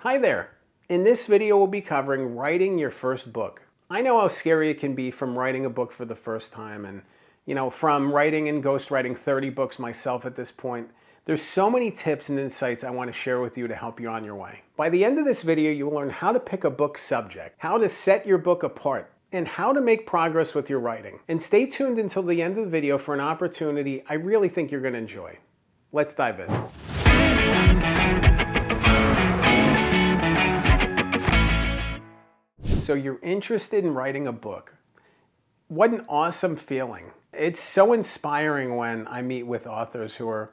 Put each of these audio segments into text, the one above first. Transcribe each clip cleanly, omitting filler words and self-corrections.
Hi there. In this video we'll be covering writing your first book. I know how scary it can be from writing a book for the first time and from writing and ghostwriting 30 books myself at this point. There's so many tips and insights I want to share with you to help you on your way. By the end of this video you'll learn how to pick a book subject, how to set your book apart, and how to make progress with your writing. And stay tuned until the end of the video for an opportunity I really think you're going to enjoy. Let's dive in. So you're interested in writing a book. What an awesome feeling. It's so inspiring when I meet with authors who are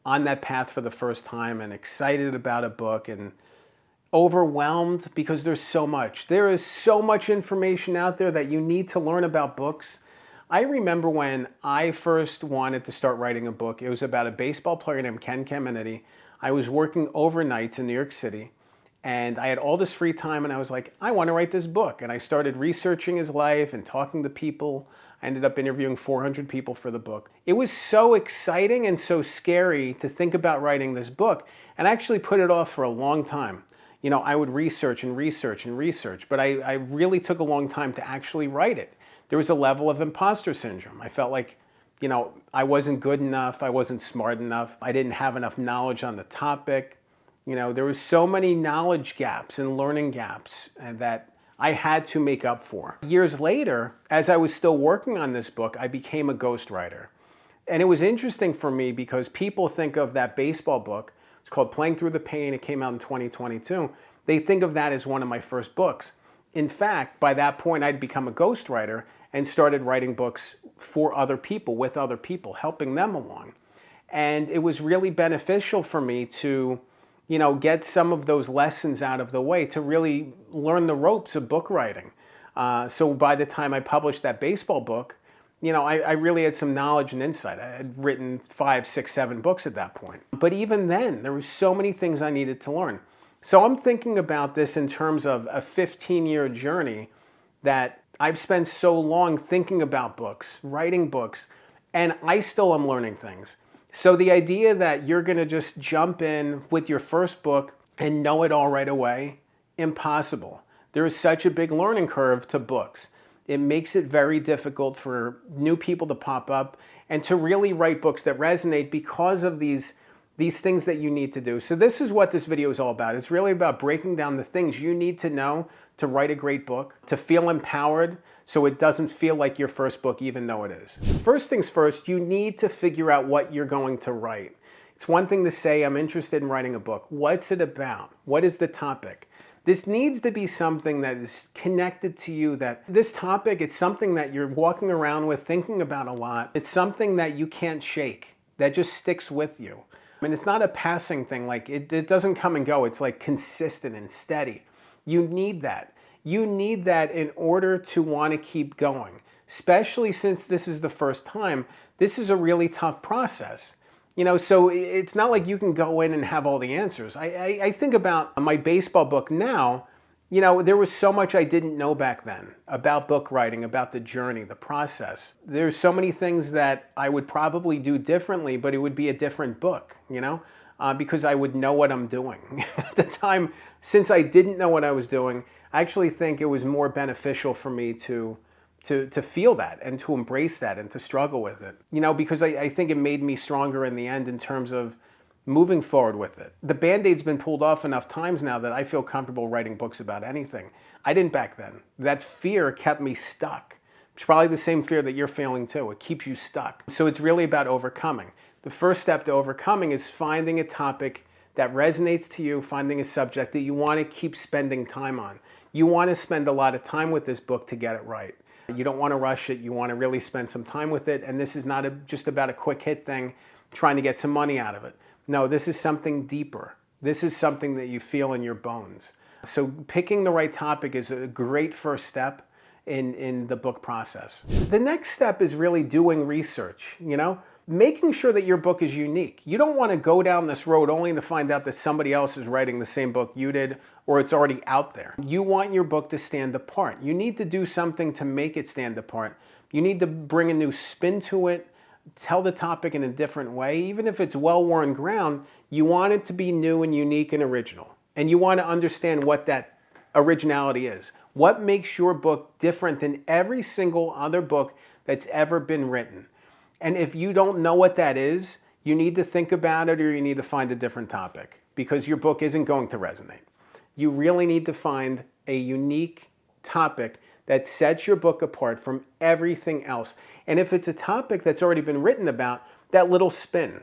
on that path for the first time and excited about a book and overwhelmed because there's so much. There is so much information out there that you need to learn about books. I remember when I first wanted to start writing a book, it was about a baseball player named Ken Caminiti. I was working overnights in New York City. And I had all this free time and I was like, I want to write this book. And I started researching his life and talking to people. I ended up interviewing 400 people for the book. It was so exciting and so scary to think about writing this book, and I actually put it off for a long time. I would research and research and research, but I really took a long time to actually write it. There was a level of imposter syndrome. I felt like, I wasn't good enough. I wasn't smart enough. I didn't have enough knowledge on the topic. There was so many knowledge gaps and learning gaps that I had to make up for. Years later, as I was still working on this book, I became a ghostwriter. And it was interesting for me because people think of that baseball book, it's called Playing Through the Pain, it came out in 2022. They think of that as one of my first books. In fact, by that point, I'd become a ghostwriter and started writing books for other people, with other people, helping them along. And it was really beneficial for me to get some of those lessons out of the way to really learn the ropes of book writing. So by the time I published that baseball book, I really had some knowledge and insight. I had written 5, 6, 7 books at that point. But even then, there were so many things I needed to learn. So I'm thinking about this in terms of a 15-year journey that I've spent so long thinking about books, writing books, and I still am learning things. So the idea that you're going to just jump in with your first book and know it all right away, impossible. There is such a big learning curve to books. It makes it very difficult for new people to pop up and to really write books that resonate because of these things that you need to do. So this is what this video is all about. It's really about breaking down the things you need to know to write a great book, to feel empowered, so it doesn't feel like your first book, even though it is. First things first, you need to figure out what you're going to write. It's one thing to say, I'm interested in writing a book. What's it about? What is the topic? This needs to be something that is connected to you, that this topic, it's something that you're walking around with, thinking about a lot. It's something that you can't shake, that just sticks with you. It's not a passing thing, like it doesn't come and go. It's like consistent and steady. You need that. You need that in order to want to keep going, especially since this is the first time. This is a really tough process. So it's not like you can go in and have all the answers. I think about my baseball book now. There was so much I didn't know back then about book writing, about the journey, the process. There's so many things that I would probably do differently, but it would be a different book, because I would know what I'm doing. At the time, since I didn't know what I was doing, I actually think it was more beneficial for me to feel that and to embrace that and to struggle with it. Because I think it made me stronger in the end in terms of moving forward with it. The Band-Aid's been pulled off enough times now that I feel comfortable writing books about anything. I didn't back then. That fear kept me stuck. It's probably the same fear that you're feeling too. It keeps you stuck. So it's really about overcoming. The first step to overcoming is finding a topic that resonates to you, finding a subject that you want to keep spending time on. You want to spend a lot of time with this book to get it right. You don't want to rush it. You want to really spend some time with it. And this is not just about a quick hit thing, trying to get some money out of it. No, this is something deeper. This is something that you feel in your bones. So picking the right topic is a great first step in the book process. The next step is really doing research, making sure that your book is unique. You don't want to go down this road only to find out that somebody else is writing the same book you did or it's already out there. You want your book to stand apart. You need to do something to make it stand apart. You need to bring a new spin to it, tell the topic in a different way. Even if it's well-worn ground, you want it to be new and unique and original. And you want to understand what that originality is. What makes your book different than every single other book that's ever been written? And if you don't know what that is, you need to think about it, or you need to find a different topic, because your book isn't going to resonate. You really need to find a unique topic that sets your book apart from everything else. And if it's a topic that's already been written about, that little spin,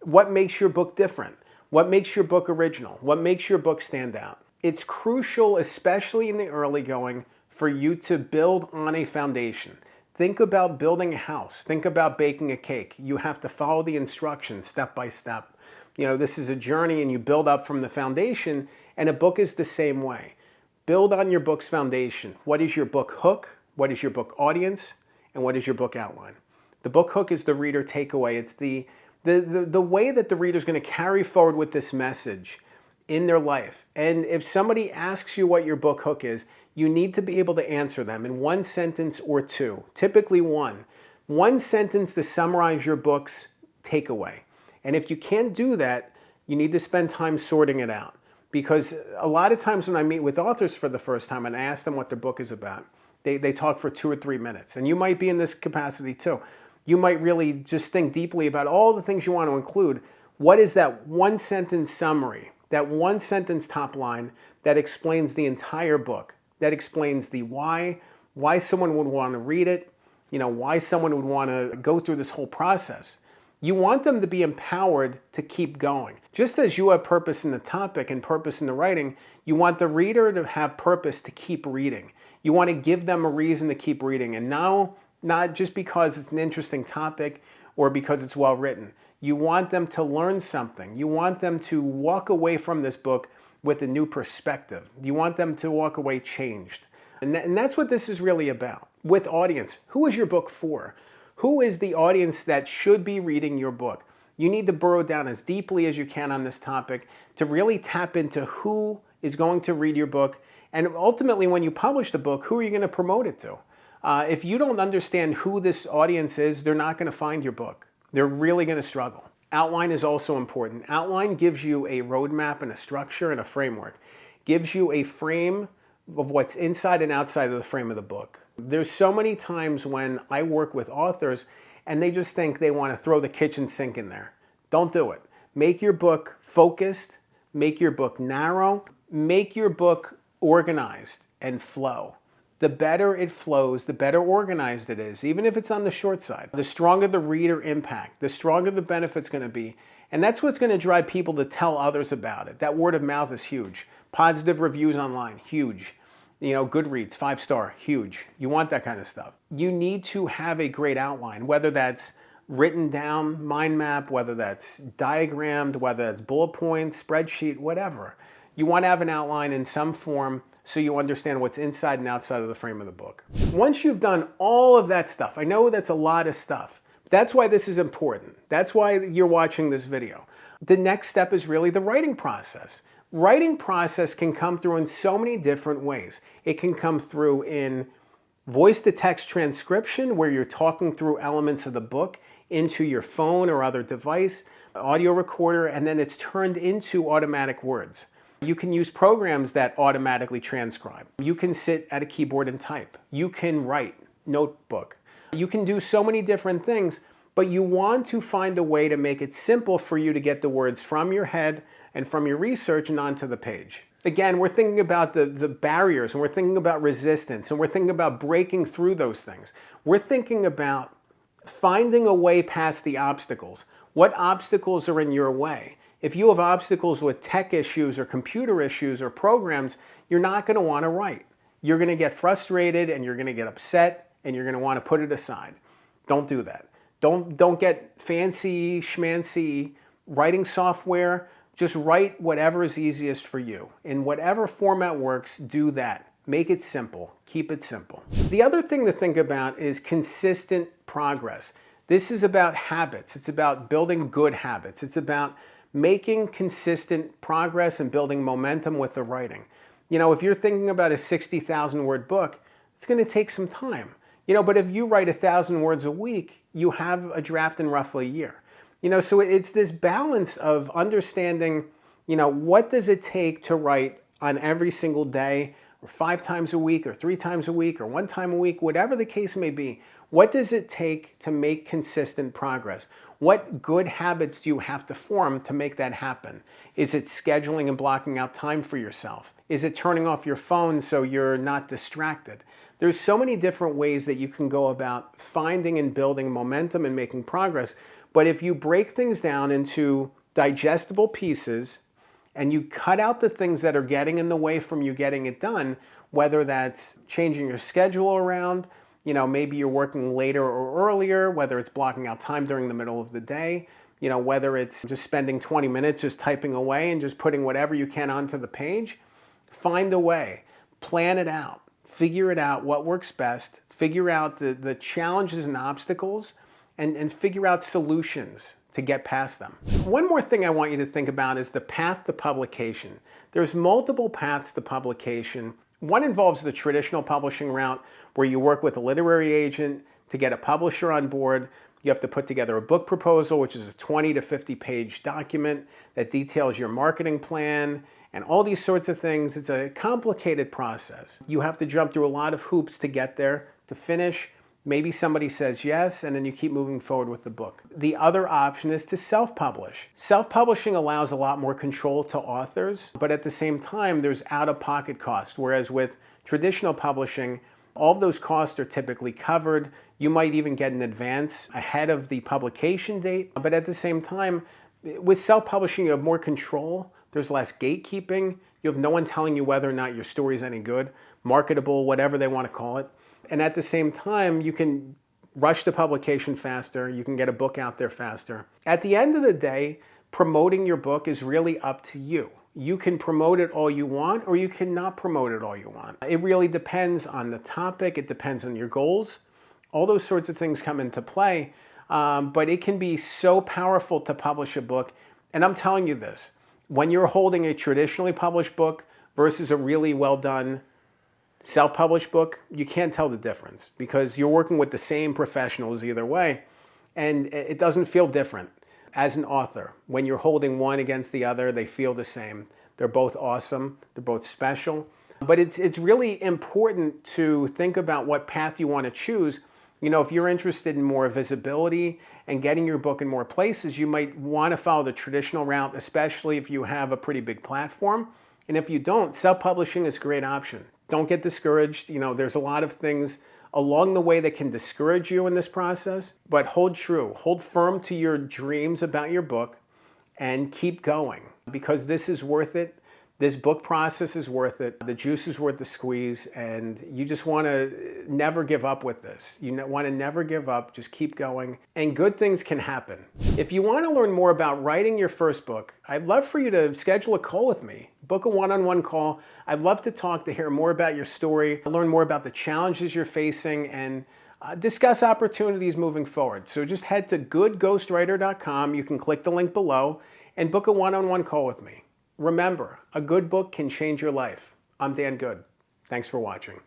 what makes your book different? What makes your book original? What makes your book stand out? It's crucial, especially in the early going, for you to build on a foundation. Think about building a house. Think about baking a cake. You have to follow the instructions step by step. This is a journey, and you build up from the foundation, and a book is the same way. Build on your book's foundation. What is your book hook? What is your book audience? And what is your book outline? The book hook is the reader takeaway. It's the way that the reader's going to carry forward with this message in their life. And if somebody asks you what your book hook is, you need to be able to answer them in one sentence or two, typically one. One sentence to summarize your book's takeaway. And if you can't do that, you need to spend time sorting it out. Because a lot of times when I meet with authors for the first time and I ask them what their book is about, they talk for 2 or 3 minutes. And you might be in this capacity too. You might really just think deeply about all the things you want to include. What is that one sentence summary, that one sentence top line that explains the entire book, that explains the why someone would want to read it, why someone would want to go through this whole process? You want them to be empowered to keep going. Just as you have purpose in the topic and purpose in the writing, you want the reader to have purpose to keep reading. You want to give them a reason to keep reading. And now, not just because it's an interesting topic or because it's well written. You want them to learn something. You want them to walk away from this book with a new perspective. You want them to walk away changed. And that's what this is really about. With audience, who is your book for? Who is the audience that should be reading your book? You need to burrow down as deeply as you can on this topic to really tap into who is going to read your book. And ultimately, when you publish the book, who are you going to promote it to? If you don't understand who this audience is, they're not going to find your book. They're really going to struggle. Outline is also important. Outline gives you a roadmap and a structure and a framework. Gives you a frame of what's inside and outside of the frame of the book. There's so many times when I work with authors and they just think they want to throw the kitchen sink in there. Don't do it. Make your book focused. Make your book narrow. Make your book organized and flow. The better it flows, the better organized it is, even if it's on the short side. The stronger the reader impact, the stronger the benefit's going to be. And that's what's going to drive people to tell others about it. That word of mouth is huge. Positive reviews online, huge. Goodreads, 5-star, huge. You want that kind of stuff. You need to have a great outline, whether that's written down, mind map, whether that's diagrammed, whether that's bullet points, spreadsheet, whatever. You want to have an outline in some form so you understand what's inside and outside of the frame of the book. Once you've done all of that stuff, I know that's a lot of stuff. That's why this is important. That's why you're watching this video. The next step is really the writing process. Writing process can come through in so many different ways. It can come through in voice-to-text transcription, where you're talking through elements of the book into your phone or other device, audio recorder, and then it's turned into automatic words. You can use programs that automatically transcribe. You can sit at a keyboard and type. You can write, notebook. You can do so many different things, but you want to find a way to make it simple for you to get the words from your head and from your research and onto the page. Again, we're thinking about the barriers, and we're thinking about resistance, and we're thinking about breaking through those things. We're thinking about finding a way past the obstacles. What obstacles are in your way? If you have obstacles with tech issues or computer issues or programs, you're not going to want to write. You're going to get frustrated and you're going to get upset and you're going to want to put it aside. Don't do that. Don't get fancy schmancy writing software. Just write whatever is easiest for you. In whatever format works, do that. Make it simple. Keep it simple. The other thing to think about is consistent progress. This is about habits. It's about building good habits. It's about making consistent progress and building momentum with the writing. If you're thinking about a 60,000 word book, it's going to take some time. But if you write 1,000 words a week, you have a draft in roughly a year. So it's this balance of understanding, what does it take to write on every single day, or 5 times a week, or 3 times a week, or 1 time a week, whatever the case may be? What does it take to make consistent progress? What good habits do you have to form to make that happen? Is it scheduling and blocking out time for yourself? Is it turning off your phone so you're not distracted? There's so many different ways that you can go about finding and building momentum and making progress. But if you break things down into digestible pieces and you cut out the things that are getting in the way from you getting it done, whether that's changing your schedule around, maybe you're working later or earlier, whether it's blocking out time during the middle of the day, whether it's just spending 20 minutes just typing away and just putting whatever you can onto the page, find a way, plan it out, figure it out what works best, figure out the challenges and obstacles, and figure out solutions to get past them. One more thing I want you to think about is the path to publication. There's multiple paths to publication. One involves the traditional publishing route, where you work with a literary agent to get a publisher on board. You have to put together a book proposal, which is a 20 to 50 page document that details your marketing plan and all these sorts of things. It's a complicated process. You have to jump through a lot of hoops to get there, to finish. Maybe somebody says yes, and then you keep moving forward with the book. The other option is to self-publish. Self-publishing allows a lot more control to authors, but at the same time, there's out-of-pocket costs, whereas with traditional publishing, all of those costs are typically covered. You might even get an advance ahead of the publication date, but at the same time, with self-publishing, you have more control. There's less gatekeeping. You have no one telling you whether or not your story is any good, marketable, whatever they want to call it. And at the same time, you can rush the publication faster. You can get a book out there faster. At the end of the day, promoting your book is really up to you. You can promote it all you want, or you cannot promote it all you want. It really depends on the topic. It depends on your goals. All those sorts of things come into play. But it can be so powerful to publish a book. And I'm telling you this, when you're holding a traditionally published book versus a really well done self-published book, you can't tell the difference because you're working with the same professionals either way, and it doesn't feel different. As an author, when you're holding one against the other, they feel the same. They're both awesome, they're both special, but it's really important to think about what path you want to choose. If you're interested in more visibility and getting your book in more places, you might want to follow the traditional route, especially if you have a pretty big platform. And if you don't, self-publishing is a great option. Don't get discouraged. There's a lot of things along the way that can discourage you in this process, but hold true. Hold firm to your dreams about your book and keep going because this is worth it. This book process is worth it. The juice is worth the squeeze, and you just want to never give up with this. You want to never give up. Just keep going, and good things can happen. If you want to learn more about writing your first book, I'd love for you to schedule a call with me. Book a one-on-one call. I'd love to talk to hear more about your story, learn more about the challenges you're facing, and discuss opportunities moving forward. So just head to goodghostwriter.com. You can click the link below and book a one-on-one call with me. Remember, a good book can change your life. I'm Dan Good. Thanks for watching.